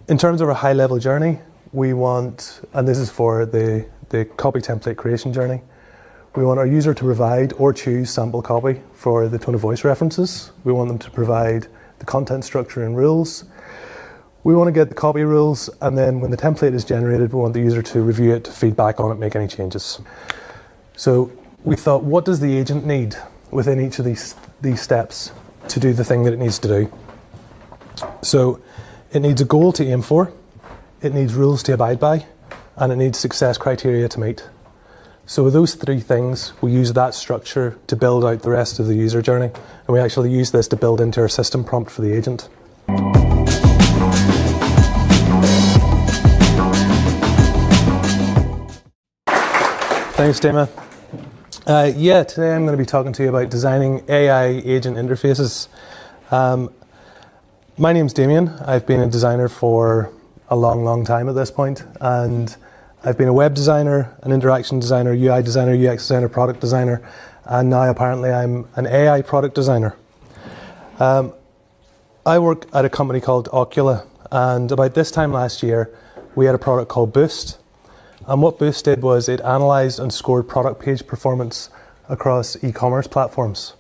In terms of our high-level journey, we want, and this is for the copy template creation journey, we want our user to provide or choose sample copy for the tone of voice references. We want them to provide the content structure and rules. We want to get the copy rules, and then when the template is generated, we want the user to review it, feedback on it, make any changes. So we thought, what does the agent need within each of these steps to do the thing that it needs to do? So it needs a goal to aim for, it needs rules to abide by, and it needs success criteria to meet. So with those three things, we use that structure to build out the rest of the user journey, and we actually use this to build into our system prompt for the agent. Thanks, Damian. Today I'm going to be talking to you about designing AI agent interfaces. My name's Damian. I've been a designer for a long time at this point, and I've been a web designer, an interaction designer, UI designer, UX designer, product designer, and now apparently I'm an AI product designer. I work at a company called Ocula, and about this time last year we had a product called Boost. And what Boost did was it analysed and scored product page performance across e-commerce platforms.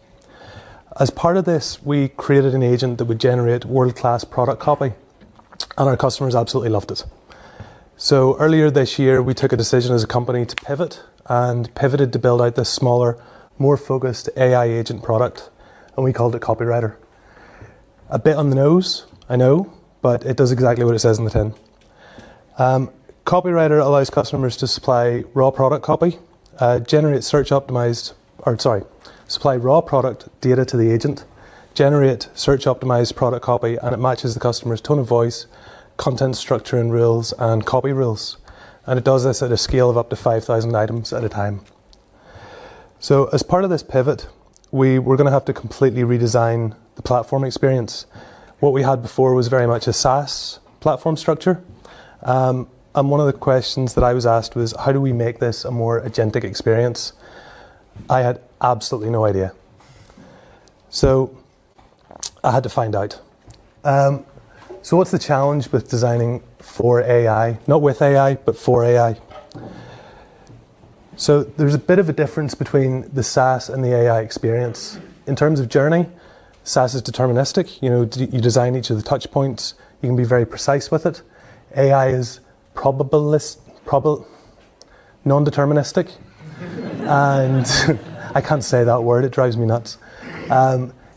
As part of this, we created an agent that would generate world-class product copy, and our customers absolutely loved it. So earlier this year, we took a decision as a company to pivot, and pivoted to build out this smaller, more focused AI agent product, and we called it Copywriter. A bit on the nose, I know, but it does exactly what it says in the tin. Copywriter allows customers to supply raw product copy, supply raw product data to the agent, generate search optimized product copy, and it matches the customer's tone of voice, content structure and rules, and copy rules. And it does this at a scale of up to 5,000 items at a time. So as part of this pivot, we were going to have to completely redesign the platform experience. What we had before was very much a SaaS platform structure. And one of the questions that I was asked was, how do we make this a more agentic experience? I had absolutely no idea. So I had to find out. So what's the challenge with designing for AI? Not with AI, but for AI. So there's a bit of a difference between the SaaS and the AI experience. In terms of journey, SaaS is deterministic. You design each of the touch points. You can be very precise with it. AI is non-deterministic, and I can't say that word, it drives me nuts.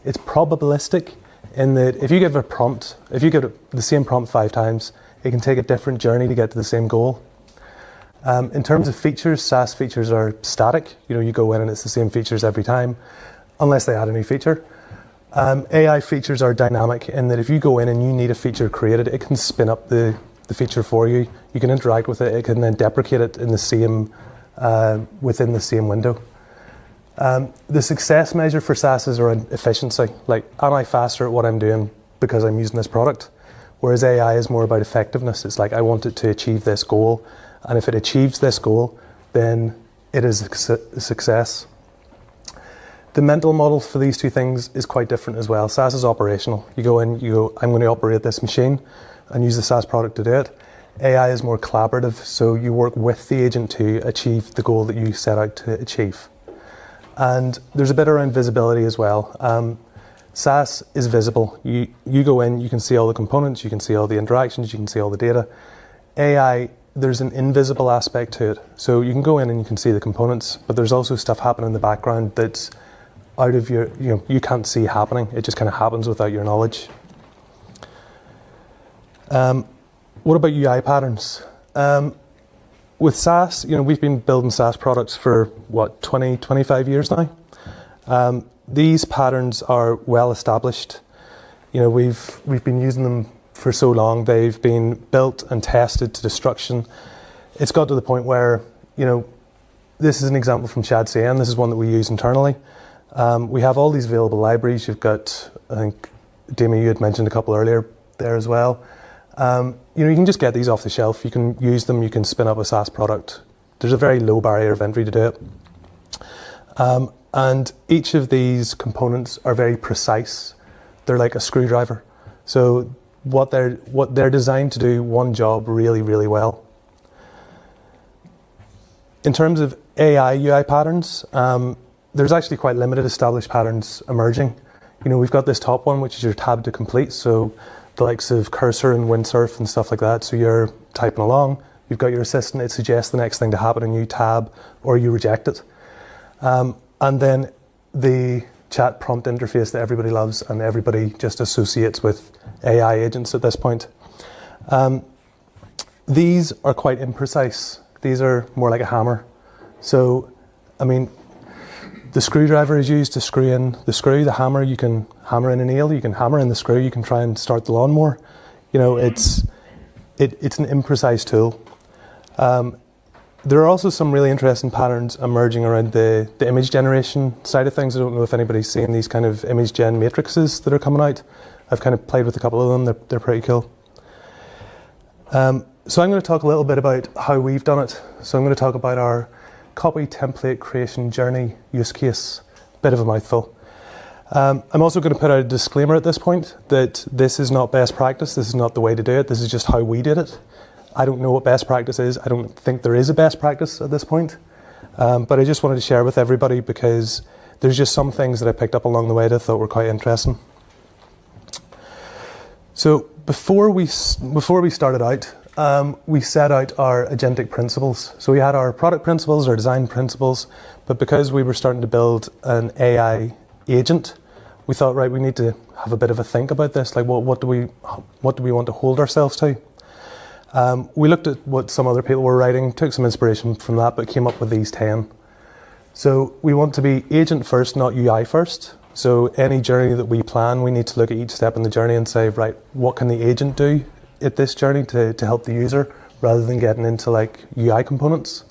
It's probabilistic in that if you give the same prompt 5 times, it can take a different journey to get to the same goal. In terms of features, SaaS features are static. You go in and it's the same features every time, unless they add a new feature. AI features are dynamic in that if you go in and you need a feature created, it can spin up the feature for you. You can interact with it. It can then deprecate it in the same within the same window. The success measure for SaaS is around efficiency. Like, am I faster at what I'm doing because I'm using this product? Whereas AI is more about effectiveness. It's like, I want it to achieve this goal, and if it achieves this goal, then it is a success. The mental model for these two things is quite different as well. SaaS is operational. You go in, I'm going to operate this machine and use the SaaS product to do it. AI is more collaborative, so you work with the agent to achieve the goal that you set out to achieve. And there's a bit around visibility as well. SaaS is visible. You go in, you can see all the components, you can see all the interactions, you can see all the data. AI, there's an invisible aspect to it. So you can go in and you can see the components, but there's also stuff happening in the background that's out of your, you can't see happening. It just kind of happens without your knowledge. What about UI patterns? With SaaS, we've been building SaaS products for 20, 25 years now. These patterns are well established. We've been using them for so long. They've been built and tested to destruction. It's got to the point where, this is an example from ShadCN. This is one that we use internally. We have all these available libraries. You've got, I think, Damian, you had mentioned a couple earlier there as well. You can just get these off the shelf. You can use them. You can spin up a SaaS product. There's a very low barrier of entry to do it. And each of these components are very precise. They're like a screwdriver. So what they're designed to do one job really, really well. In terms of AI UI patterns, there's actually quite limited established patterns emerging. We've got this top one, which is your tab to complete. So the likes of cursor and windsurf and stuff like that. So you're typing along, you've got your assistant, it suggests the next thing to happen, and you tab or you reject it. And then the chat prompt interface that everybody loves and everybody just associates with AI agents at this point. These are quite imprecise. These are more like a hammer. So, the screwdriver is used to screw in the screw. The hammer, you can hammer in a nail, you can hammer in the screw, you can try and start the lawnmower. It's an imprecise tool. There are also some really interesting patterns emerging around the image generation side of things. I don't know if anybody's seen these kind of image gen matrices that are coming out. I've kind of played with a couple of them. They're pretty cool. So I'm going to talk a little bit about how we've done it. So I'm going to talk about our copy template creation journey use case. Bit of a mouthful. I'm also going to put out a disclaimer at this point that this is not best practice. This is not the way to do it. This is just how we did it. I don't know what best practice is. I don't think there is a best practice at this point. But I just wanted to share with everybody because there's just some things that I picked up along the way that I thought were quite interesting. So before we started out, we set out our agentic principles. So we had our product principles, our design principles, but because we were starting to build an AI agent, we thought, right, we need to have a bit of a think about this. Like, what do we want to hold ourselves to? We looked at what some other people were writing, took some inspiration from that, but came up with these 10. So we want to be agent first, not UI first. So any journey that we plan, we need to look at each step in the journey and say, right, what can the agent do at this journey to help the user, rather than getting into like UI components.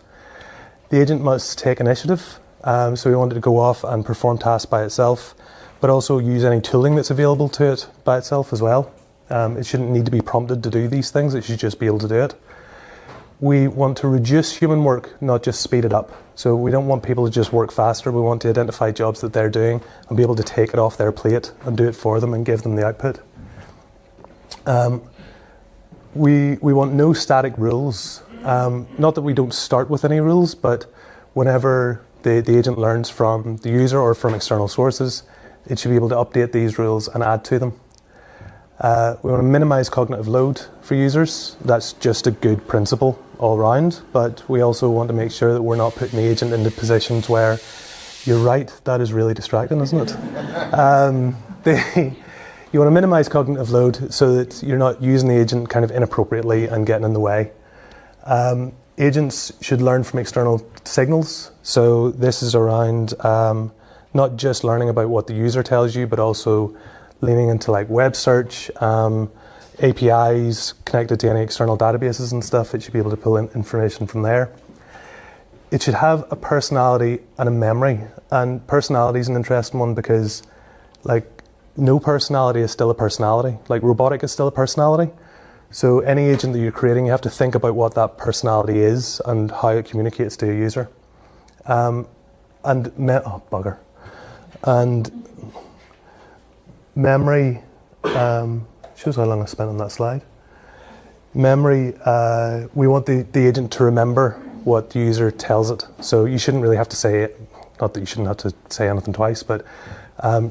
The agent must take initiative. So we wanted to go off and perform tasks by itself, but also use any tooling that's available to it by itself as well. It shouldn't need to be prompted to do these things. It should just be able to do it. We want to reduce human work, not just speed it up. So we don't want people to just work faster. We want to identify jobs that they're doing and be able to take it off their plate and do it for them and give them the output. We want no static rules. Not that we don't start with any rules, but whenever the agent learns from the user or from external sources, it should be able to update these rules and add to them. We want to minimize cognitive load for users. That's just a good principle all round, but we also want to make sure that we're not putting the agent into positions where, you're right, that is really distracting, isn't it? You want to minimize cognitive load so that you're not using the agent kind of inappropriately and getting in the way. Agents should learn from external signals. So this is around not just learning about what the user tells you, but also leaning into like web search, APIs connected to any external databases and stuff. It should be able to pull in information from there. It should have a personality and a memory. And personality is an interesting one because like no personality is still a personality. Like robotic is still a personality. So any agent that you're creating, you have to think about what that personality is and how it communicates to a user. And memory, shows how long I spent on that slide. Memory, we want the agent to remember what the user tells it. So you shouldn't really have to say it, not that you shouldn't have to say anything twice, but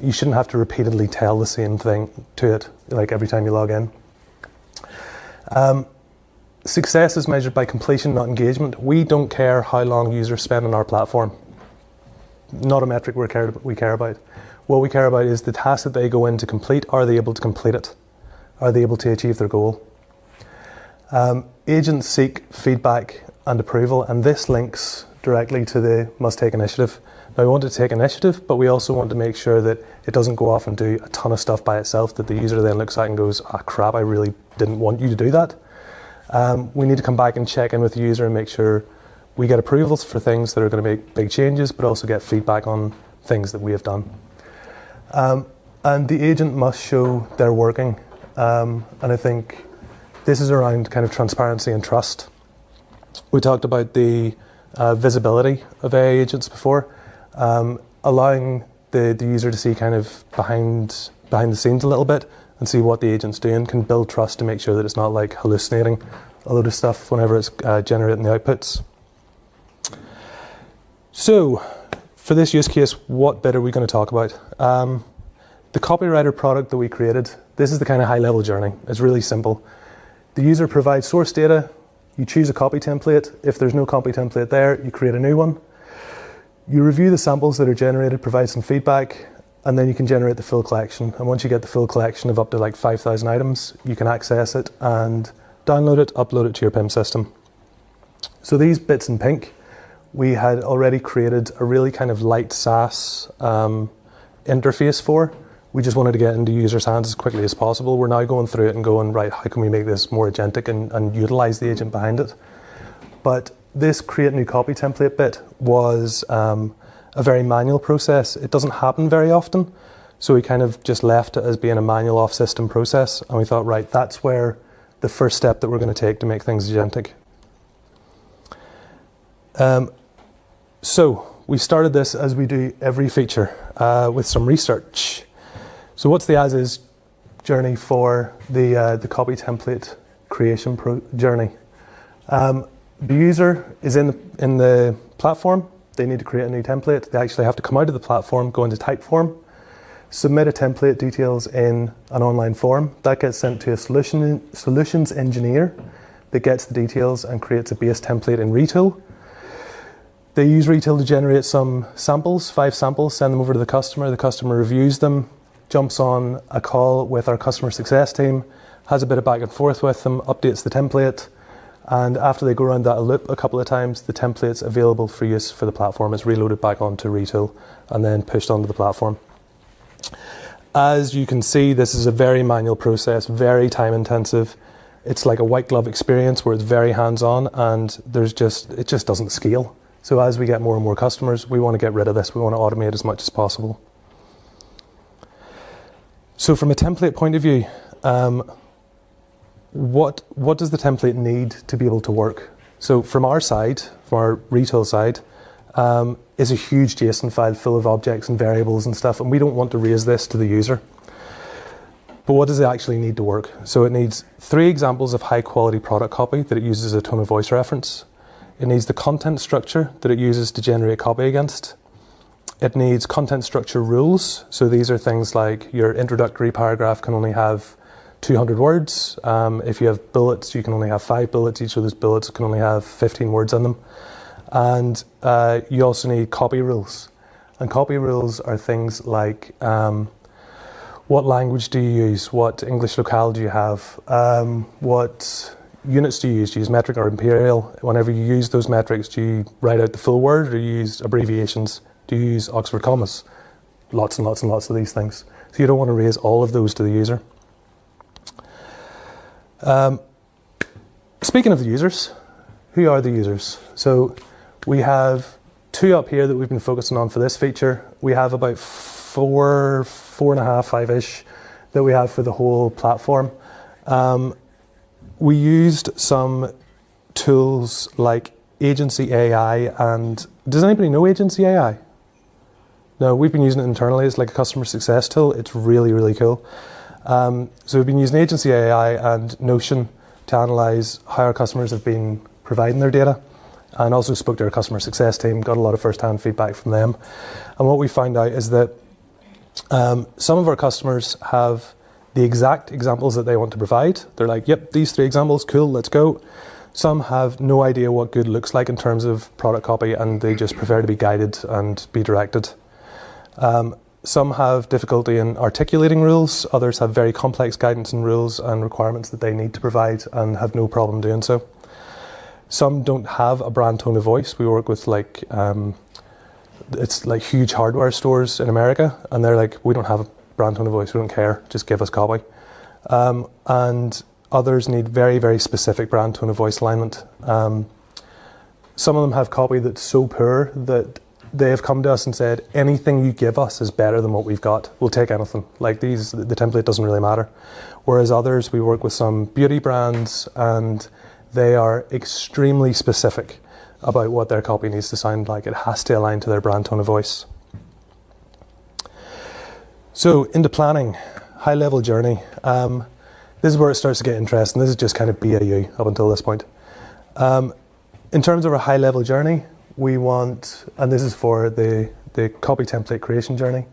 you shouldn't have to repeatedly tell the same thing to it, like every time you log in. Success is measured by completion, not engagement. We don't care how long users spend on our platform. Not a metric we care about. What we care about is the task that they go in to complete. Are they able to complete it? Are they able to achieve their goal? Agents seek feedback and approval, and this links directly to the must take initiative. Now we want to take initiative, but we also want to make sure that it doesn't go off and do a ton of stuff by itself that the user then looks at and goes, ah, crap, I really didn't want you to do that. We need to come back and check in with the user and make sure we get approvals for things that are going to make big changes, but also get feedback on things that we have done. And the agent must show they're working. And I think this is around kind of transparency and trust. We talked about the visibility of AI agents before, allowing the user to see kind of behind the scenes a little bit and see what the agent's doing, can build trust to make sure that it's not like hallucinating a load of stuff whenever it's generating the outputs. So, for this use case, what bit are we going to talk about? The Copywriter product that we created, this is the kind of high-level journey. It's really simple. The user provides source data, you choose a copy template. If there's no copy template there, you create a new one. You review the samples that are generated, provide some feedback, and then you can generate the full collection. And once you get the full collection of up to like 5,000 items, you can access it and download it, upload it to your PIM system. So these bits in pink, we had already created a really kind of light SaaS interface for. We just wanted to get into users' hands as quickly as possible. We're now going through it and going, right, how can we make this more agentic and utilize the agent behind it? But this create new copy template bit was a very manual process. It doesn't happen very often. So we kind of just left it as being a manual off-system process. And we thought, right, that's where the first step that we're going to take to make things agentic. So we started this as we do every feature with some research. So what's the as-is journey for the copy template creation journey? The user is in the platform. They need to create a new template. They actually have to come out of the platform, go into Typeform, submit a template details in an online form. That gets sent to a solutions engineer that gets the details and creates a base template in Retool. They use Retool to generate some samples, 5 samples, send them over to the customer reviews them, jumps on a call with our customer success team, has a bit of back and forth with them, updates the template, and after they go around that loop a couple of times, the template's available for use for the platform. It's reloaded back onto Retool and then pushed onto the platform. As you can see, this is a very manual process, very time intensive. It's like a white glove experience where it's very hands-on and it just doesn't scale. So as we get more and more customers, we want to get rid of this. We want to automate as much as possible. So from a template point of view, what does the template need to be able to work? So from our side, from our Retool side, is a huge JSON file full of objects and variables and stuff, and we don't want to raise this to the user. But what does it actually need to work? So it needs 3 examples of high quality product copy that it uses as a tone of voice reference. It needs the content structure that it uses to generate copy against. It needs content structure rules. So these are things like your introductory paragraph can only have 200 words. If you have bullets, you can only have 5 bullets. Each of those bullets can only have 15 words on them. And you also need copy rules. And copy rules are things like what language do you use? What English locale do you have? What units do you use? Do you use metric or imperial? Whenever you use those metrics, do you write out the full word or do you use abbreviations? Do you use Oxford commas? Lots and lots and lots of these things. So you don't want to raise all of those to the user. Speaking of the users, who are the users? So we have 2 up here that we've been focusing on for this feature. We have about 4.5, 5-ish that we have for the whole platform. We used some tools like Agency AI and... Does anybody know Agency AI? No, we've been using it internally. It's like a customer success tool. It's really, really cool. So we've been using Agency AI and Notion to analyse how our customers have been providing their data, and also spoke to our customer success team, got a lot of first-hand feedback from them. And what we found out is that some of our customers have the exact examples that they want to provide. They're like, yep, these 3 examples, cool, let's go. Some have no idea what good looks like in terms of product copy, and they just prefer to be guided and be directed. Some have difficulty in articulating rules. Others have very complex guidance and rules and requirements that they need to provide and have no problem doing so. Some don't have a brand tone of voice. We work with it's like huge hardware stores in America, and they're like, we don't have a brand tone of voice, we don't care, just give us copy. And others need very, very specific brand tone of voice alignment. Some of them have copy that's so poor that they have come to us and said, anything you give us is better than what we've got. We'll take anything. Like the template doesn't really matter. Whereas others, we work with some beauty brands and they are extremely specific about what their copy needs to sound like. It has to align to their brand tone of voice. So into planning. high-level journey. This is where it starts to get interesting. This is just kind of BAU up until this point. In terms of a high-level journey, we want, and this is for the copy template creation journey,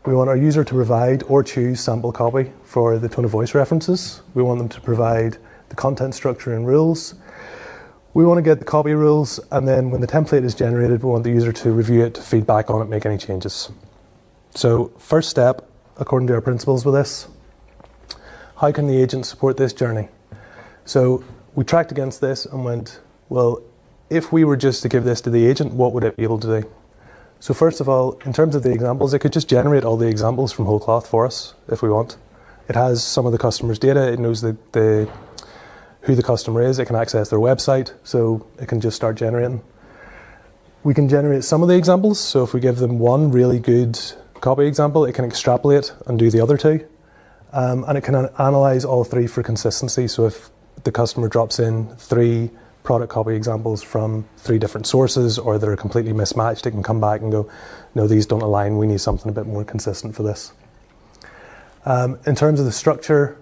we want our user to provide or choose sample copy for the tone of voice references. We want them to provide the content structure and rules. We want to get the copy rules, and then when the template is generated, we want the user to review it, feedback on it, make any changes. So first step, according to our principles with this, how can the agent support this journey? So we tracked against this and went, well, if we were just to give this to the agent, what would it be able to do? So first of all, in terms of the examples, it could just generate all the examples from whole cloth for us if we want. It has some of the customer's data, it knows who the customer is, it can access their website, so it can just start generating. We can generate some of the examples, so if we give them one really good copy example, it can extrapolate and do the other two. And it can analyze all three for consistency, so if the customer drops in 3 product copy examples from 3 different sources, or they're completely mismatched, it can come back and go, no, these don't align, we need something a bit more consistent for this. In terms of the structure,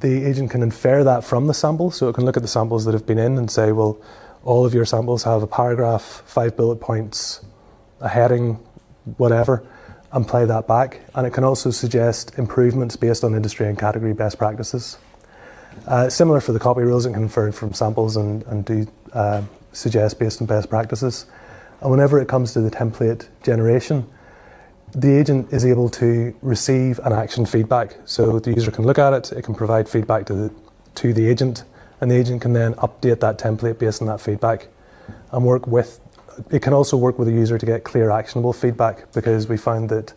the agent can infer that from the sample, so it can look at the samples that have been in and say, well, all of your samples have a paragraph, 5 bullet points, a heading, whatever, and play that back. And it can also suggest improvements based on industry and category best practices. Similar for the copy rules, it can infer from samples and do suggest based on best practices. And whenever it comes to the template generation, the agent is able to receive and action feedback. So the user can look at it, it can provide feedback to the agent, and the agent can then update that template based on that feedback and it can also work with the user to get clear, actionable feedback, because we find that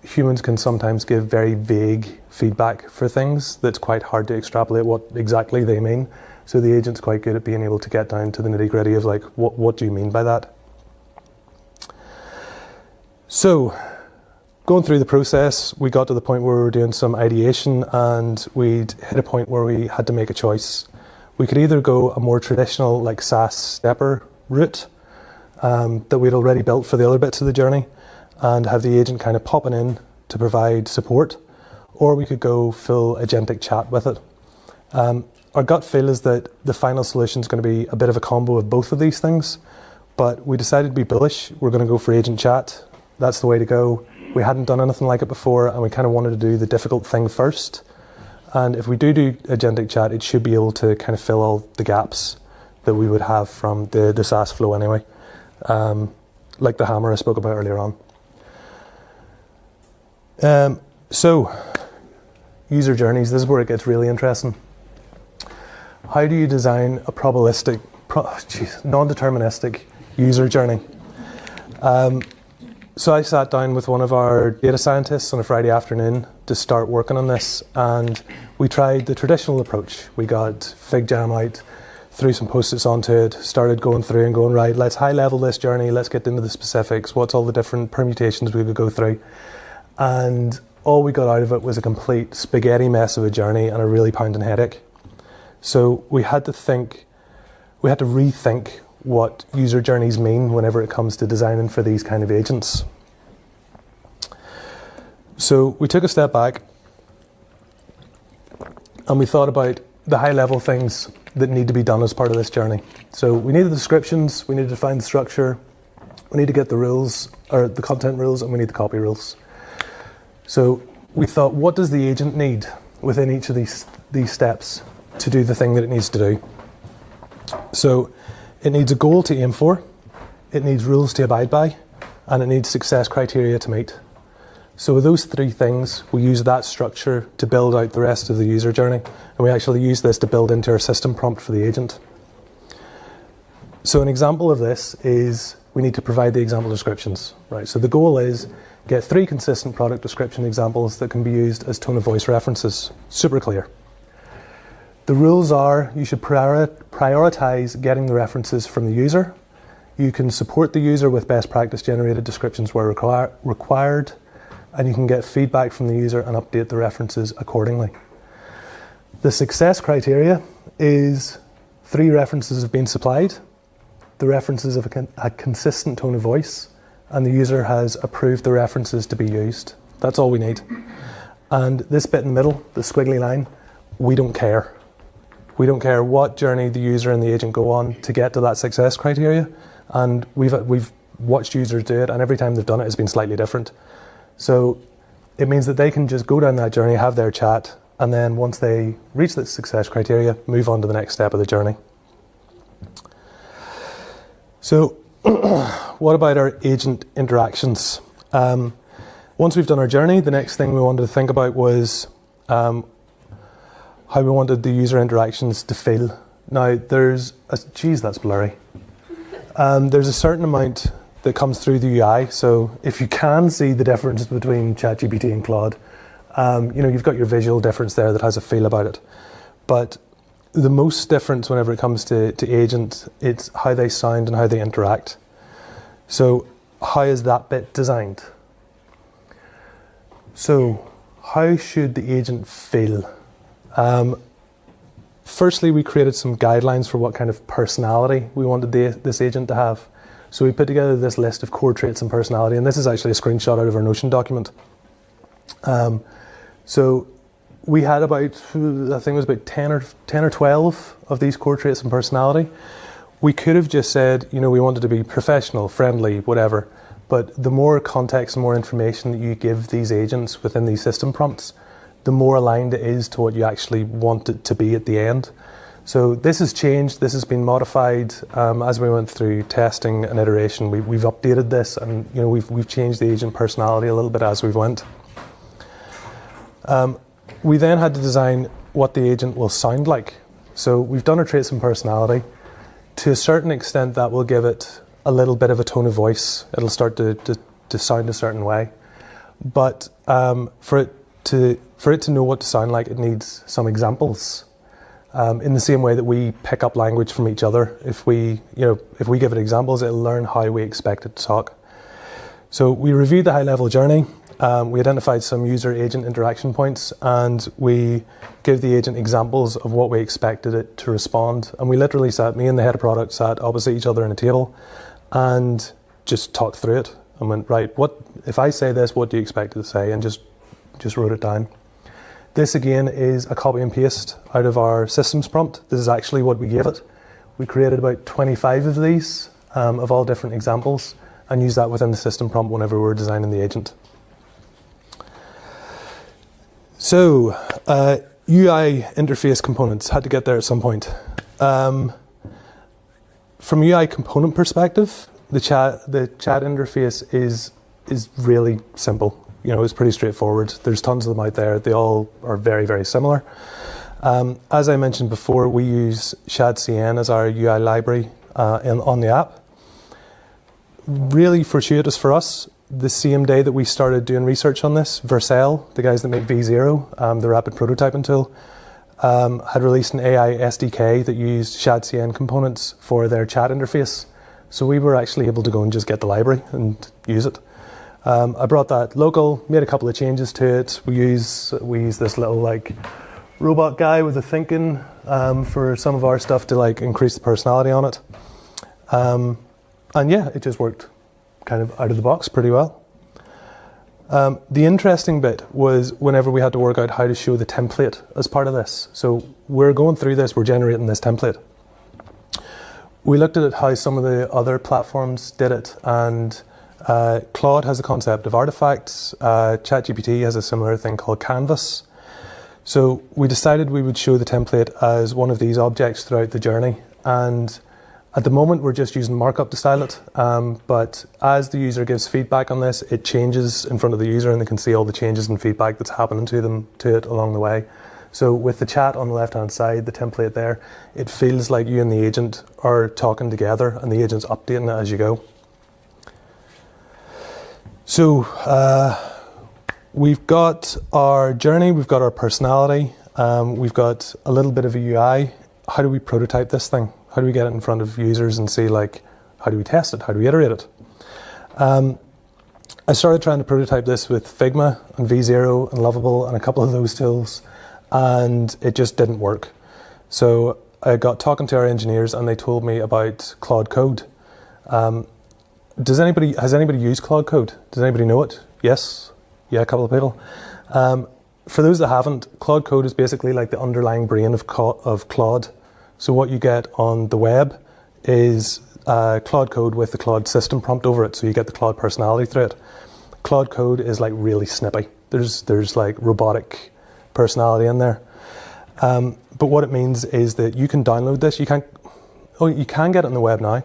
humans can sometimes give very vague feedback for things that's quite hard to extrapolate what exactly they mean. So the agent's quite good at being able to get down to the nitty-gritty of like, what do you mean by that? So going through the process, we got to the point where we were doing some ideation, and we'd hit a point where we had to make a choice. We could either go a more traditional like SaaS stepper route that we'd already built for the other bits of the journey and have the agent kind of popping in to provide support, or we could go full agentic chat with it. Our gut feel is that the final solution is going to be a bit of a combo of both of these things, but we decided to be bullish. We're going to go for agent chat. That's the way to go. We hadn't done anything like it before, and we kind of wanted to do the difficult thing first. And if we do agentic chat, it should be able to kind of fill all the gaps that we would have from the SaaS flow anyway, like the hammer I spoke about earlier on. So, user journeys, this is where it gets really interesting. How do you design a probabilistic, non-deterministic user journey? So I sat down with one of our data scientists on a Friday afternoon to start working on this, and we tried the traditional approach. We got FigJam out, threw some post-its onto it, started going through and going, right, let's high level this journey, let's get into the specifics, what's all the different permutations we could go through. And all we got out of it was a complete spaghetti mess of a journey and a really pounding headache. So we had to rethink what user journeys mean whenever it comes to designing for these kind of agents. So we took a step back and we thought about the high level things that need to be done as part of this journey. So we need the descriptions, we need to define the structure, we need to get the rules, or the content rules, and we need the copy rules. So we thought, what does the agent need within each of these steps to do the thing that it needs to do? So it needs a goal to aim for, it needs rules to abide by, and it needs success criteria to meet. So with those 3 things, we use that structure to build out the rest of the user journey, and we actually use this to build into our system prompt for the agent. So an example of this is we need to provide the example descriptions, right? So the goal is get 3 consistent product description examples that can be used as tone of voice references. Super clear. The rules are you should prioritize getting the references from the user. You can support the user with best practice generated descriptions where required, and you can get feedback from the user and update the references accordingly. The success criteria is 3 references have been supplied, the references have a consistent tone of voice, and the user has approved the references to be used. That's all we need. And this bit in the middle, the squiggly line, we don't care. We don't care what journey the user and the agent go on to get to that success criteria. And we've watched users do it, and every time they've done it, it's been slightly different. So it means that they can just go down that journey, have their chat, and then once they reach the success criteria, move on to the next step of the journey. So what about our agent interactions? Once we've done our journey, the next thing we wanted to think about was how we wanted the user interactions to feel. Now, geez, that's blurry. There's a certain amount that comes through the UI. So if you can see the difference between ChatGPT and Claude, you've got your visual difference there that has a feel about it. But the most difference whenever it comes to agent, it's how they sound and how they interact. So how is that bit designed? So how should the agent feel? Firstly, we created some guidelines for what kind of personality we wanted this agent to have. So we put together this list of core traits and personality, and this is actually a screenshot out of our Notion document. So we had about, I think it was about 10 or 12 of these core traits and personality. We could have just said, we wanted to be professional, friendly, whatever. But the more context and more information that you give these agents within these system prompts, the more aligned it is to what you actually want it to be at the end. So this has changed, this has been modified as we went through testing and iteration. We've updated this, and we've changed the agent personality a little bit as we went. We then had to design what the agent will sound like. So we've done our traits and personality. To a certain extent, that will give it a little bit of a tone of voice. It'll start to sound a certain way. But for it to know what to sound like, it needs some examples. In the same way that we pick up language from each other, if we give it examples, it'll learn how we expect it to talk. So we reviewed the high-level journey. We identified some user-agent interaction points, and we gave the agent examples of what we expected it to respond. And we literally me and the head of product sat opposite each other in a table and just talked through it and went, right, if I say this, what do you expect it to say? And just wrote it down. This again is a copy and paste out of our systems prompt. This is actually what we gave it. We created about 25 of these of all different examples and used that within the system prompt whenever we were designing the agent. So, UI interface components, had to get there at some point. From a UI component perspective, the chat interface is really simple. It's pretty straightforward. There's tons of them out there. They all are very, very similar. As I mentioned before, we use ShadCN as our UI library on the app. Really fortuitous for us. The same day that we started doing research on this, Vercel, the guys that make V0, the rapid prototyping tool, had released an AI SDK that used ShadCN components for their chat interface. So we were actually able to go and just get the library and use it. I brought that local, made a couple of changes to it. We use this little robot guy with a thinking for some of our stuff to increase the personality on it. And yeah, it just worked kind of out of the box pretty well. The interesting bit was whenever we had to work out how to show the template as part of this. So we're going through this, we're generating this template. We looked at it how some of the other platforms did it, and Claude has the concept of artifacts. ChatGPT has a similar thing called Canvas. So we decided we would show the template as one of these objects throughout the journey. And at the moment, we're just using markup to style it. But as the user gives feedback on this, it changes in front of the user, and they can see all the changes and feedback that's happening to it along the way. So with the chat on the left-hand side, the template there, it feels like you and the agent are talking together, and the agent's updating it as you go. So we've got our journey, we've got our personality, we've got a little bit of a UI. How do we prototype this thing? How do we get it in front of users and see how do we test it? How do we iterate it? I started trying to prototype this with Figma and V0 and Lovable and a couple of those tools, and it just didn't work. So I got talking to our engineers, and they told me about Claude Code. Has anybody used Claude Code? Does anybody know it? Yes? Yeah, a couple of people. for those that haven't, Claude Code is basically like the underlying brain of Claude. So what you get on the web is Claude Code with the Claude system prompt over it, so you get the Claude personality through it. Claude Code is like really snippy. There's like robotic personality in there. But what it means is that you can download this. You can get it on the web now,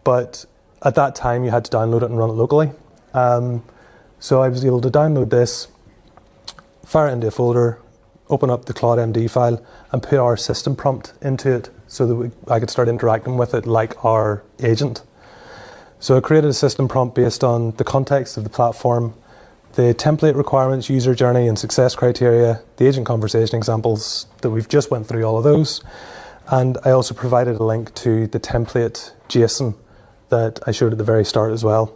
but at that time you had to download it and run it locally. So I was able to download this, fire it into a folder, open up the Claude MD file, and put our system prompt into it so that I could start interacting with it like our agent. So I created a system prompt based on the context of the platform, the template requirements, user journey and success criteria, the agent conversation examples that we've just went through all of those. And I also provided a link to the template JSON that I showed at the very start as well.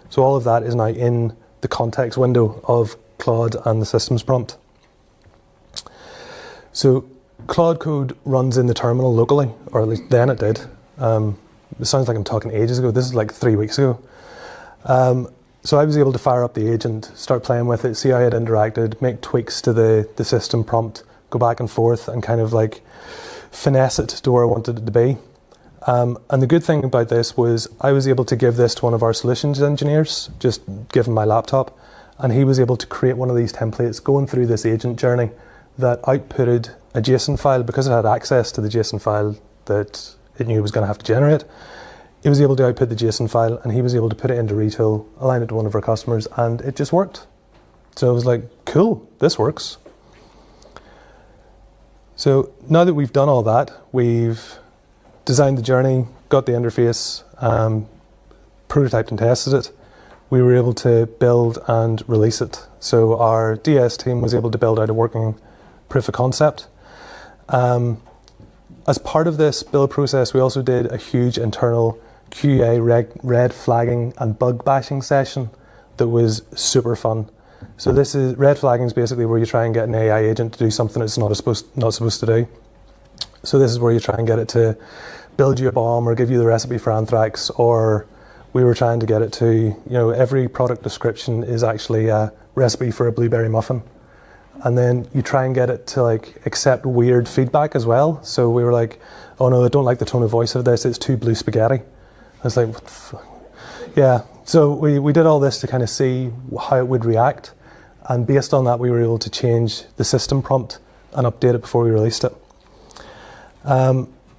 So all of that is now in the context window of Claude and the systems prompt. So Claude Code runs in the terminal locally, or at least then it did. It sounds like I'm talking ages ago. This is like 3 weeks ago. So I was able to fire up the agent, start playing with it, see how it interacted, make tweaks to the system prompt, go back and forth and kind of like finesse it to where I wanted it to be. And the good thing about this was I was able to give this to one of our solutions engineers, just give him my laptop, and he was able to create one of these templates going through this agent journey that outputted a JSON file because it had access to the JSON file that it knew it was going to have to generate. It was able to output the JSON file and he was able to put it into Retool, align it to one of our customers, and it just worked. So I was like, cool, this works. So now that we've done all that, we've designed the journey, got the interface, prototyped and tested it, we were able to build and release it. So our DS team was able to build out a working proof of concept. As part of this build process, we also did a huge internal QA red flagging and bug bashing session that was super fun. So this is red flagging is basically where you try and get an AI agent to do something it's not supposed to do. So this is where you try and get it to build you a bomb or give you the recipe for anthrax, or we were trying to get it to, every product description is actually a recipe for a blueberry muffin. And then you try and get it to accept weird feedback as well. So we were like, oh no, I don't like the tone of voice of this, it's too blue spaghetti. I was like, what the fuck? Yeah, so we did all this to kind of see how it would react. And based on that, we were able to change the system prompt and update it before we released it.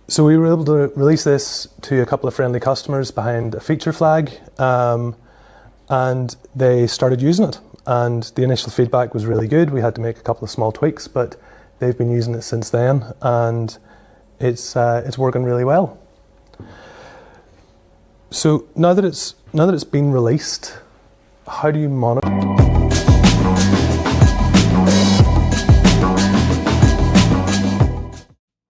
So we were able to release this to a couple of friendly customers behind a feature flag, and they started using it. And the initial feedback was really good. We had to make a couple of small tweaks, but they've been using it since then, and it's working really well. So now that it's been released, how do you monitor?